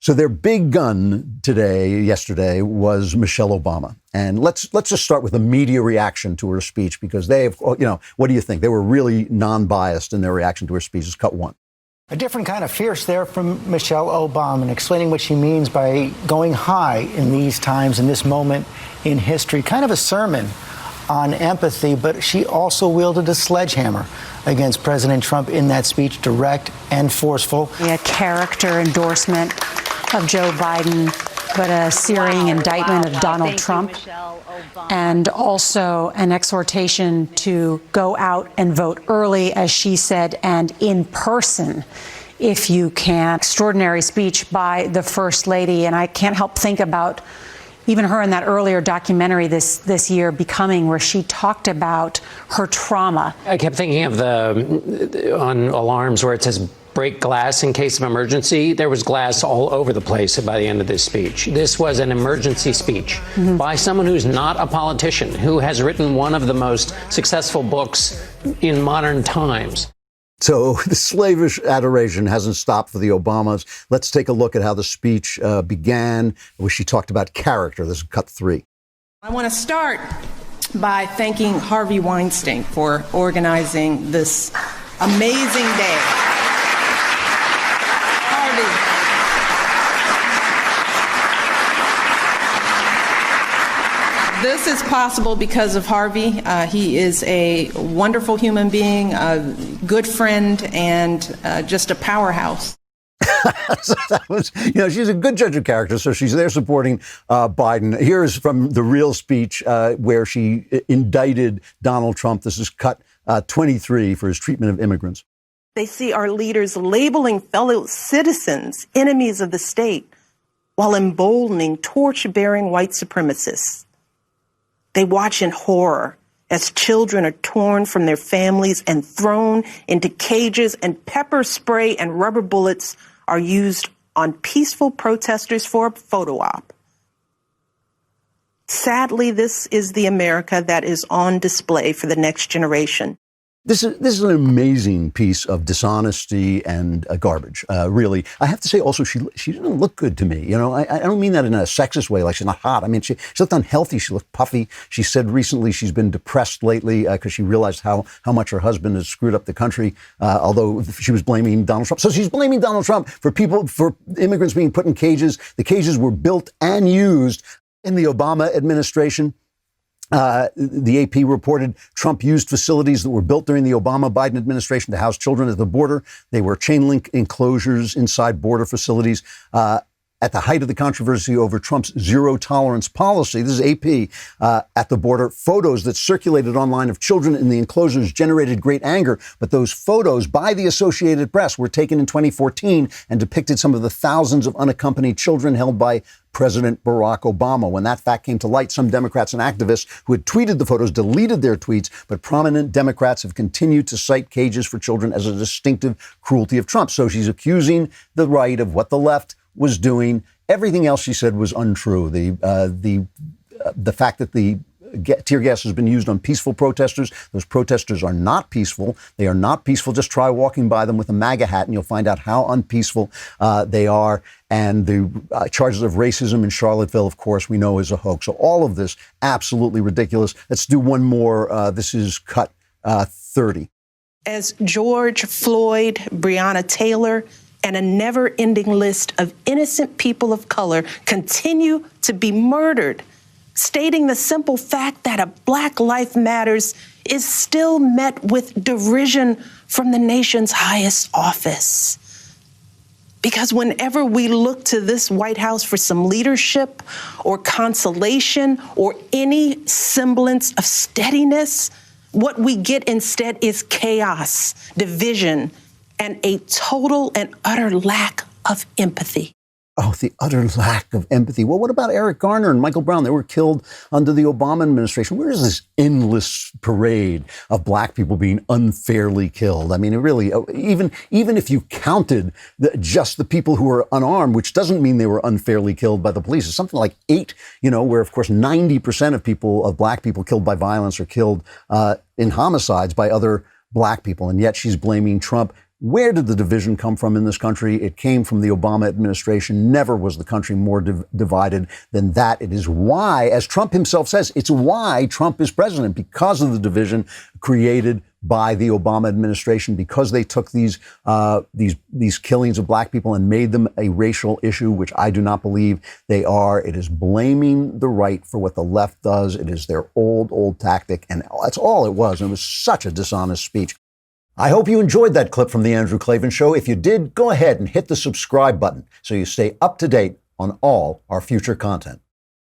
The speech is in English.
So their big gun yesterday, was Michelle Obama. And let's just start with the media reaction to her speech, because they have, what do you think? They were really non-biased in their reaction to her speech. It's cut one. A different kind of fierce there from Michelle Obama, and explaining what she means by going high in these times, in this moment in history. Kind of a sermon on empathy, but she also wielded a sledgehammer against President Trump in that speech, direct and forceful. A character endorsement of Joe Biden, but a searing indictment of Donald Trump, and also an exhortation to go out and vote early, as she said, and in person, if you can. Extraordinary speech by the First Lady, and I can't help think about even her in that earlier documentary this year, Becoming, where she talked about her trauma. I kept thinking of on alarms where it says break glass in case of emergency. There was glass all over the place by the end of this speech. This was an emergency speech by someone who's not a politician, who has written one of the most successful books in modern times. So the slavish adoration hasn't stopped for the Obamas. Let's take a look at how the speech began, where she talked about character. This is cut 3. I want to start by thanking Harvey Weinstein for organizing this amazing day. This is possible because of Harvey. He is a wonderful human being, a good friend, and just a powerhouse. So that was, she's a good judge of character, so she's there supporting Biden. Here is from the real speech where she indicted Donald Trump. This is cut 23 for his treatment of immigrants. They see our leaders labeling fellow citizens enemies of the state while emboldening torch-bearing white supremacists. They watch in horror as children are torn from their families and thrown into cages, and pepper spray and rubber bullets are used on peaceful protesters for a photo op. Sadly, this is the America that is on display for the next generation. This is an amazing piece of dishonesty and garbage, really. I have to say also, she didn't look good to me. I don't mean that in a sexist way, like she's not hot. I mean, she looked unhealthy. She looked puffy. She said recently she's been depressed lately because she realized how much her husband has screwed up the country, although she was blaming Donald Trump. So she's blaming Donald Trump for immigrants being put in cages. The cages were built and used in the Obama administration. The AP reported Trump used facilities that were built during the Obama-Biden administration to house children at the border. They were chain link enclosures inside border facilities. At the height of the controversy over Trump's zero tolerance policy, this is AP, at the border, photos that circulated online of children in the enclosures generated great anger. But those photos by the Associated Press were taken in 2014 and depicted some of the thousands of unaccompanied children held by President Barack Obama. When that fact came to light, some Democrats and activists who had tweeted the photos deleted their tweets, but prominent Democrats have continued to cite cages for children as a distinctive cruelty of Trump. So she's accusing the right of what the left was doing. Everything else she said was untrue. The fact that the tear gas has been used on peaceful protesters. Those protesters are not peaceful. They are not peaceful. Just try walking by them with a MAGA hat and you'll find out how unpeaceful they are. And the charges of racism in Charlottesville, of course, we know is a hoax. So all of this, absolutely ridiculous. Let's do one more. This is cut 30. As George Floyd, Breonna Taylor, and a never-ending list of innocent people of color continue to be murdered, stating the simple fact that a Black Life Matters is still met with derision from the nation's highest office. Because whenever we look to this White House for some leadership or consolation or any semblance of steadiness, what we get instead is chaos, division, and a total and utter lack of empathy. Oh, the utter lack of empathy. Well, what about Eric Garner and Michael Brown? They were killed under the Obama administration. Where is this endless parade of black people being unfairly killed? I mean, it really, even if you counted just the people who were unarmed, which doesn't mean they were unfairly killed by the police, it's something like 8, where, of course, 90% of black people killed by violence are killed in homicides by other black people. And yet she's blaming Trump. Where did the division come from in this country? It came from the Obama administration. Never was the country more divided than that. It is why, as Trump himself says, it's why Trump is president, because of the division created by the Obama administration, because they took these killings of black people and made them a racial issue, which I do not believe they are. It is blaming the right for what the left does. It is their old tactic, and that's all it was. And it was such a dishonest speech. I hope you enjoyed that clip from The Andrew Klavan Show. If you did, go ahead and hit the subscribe button so you stay up to date on all our future content.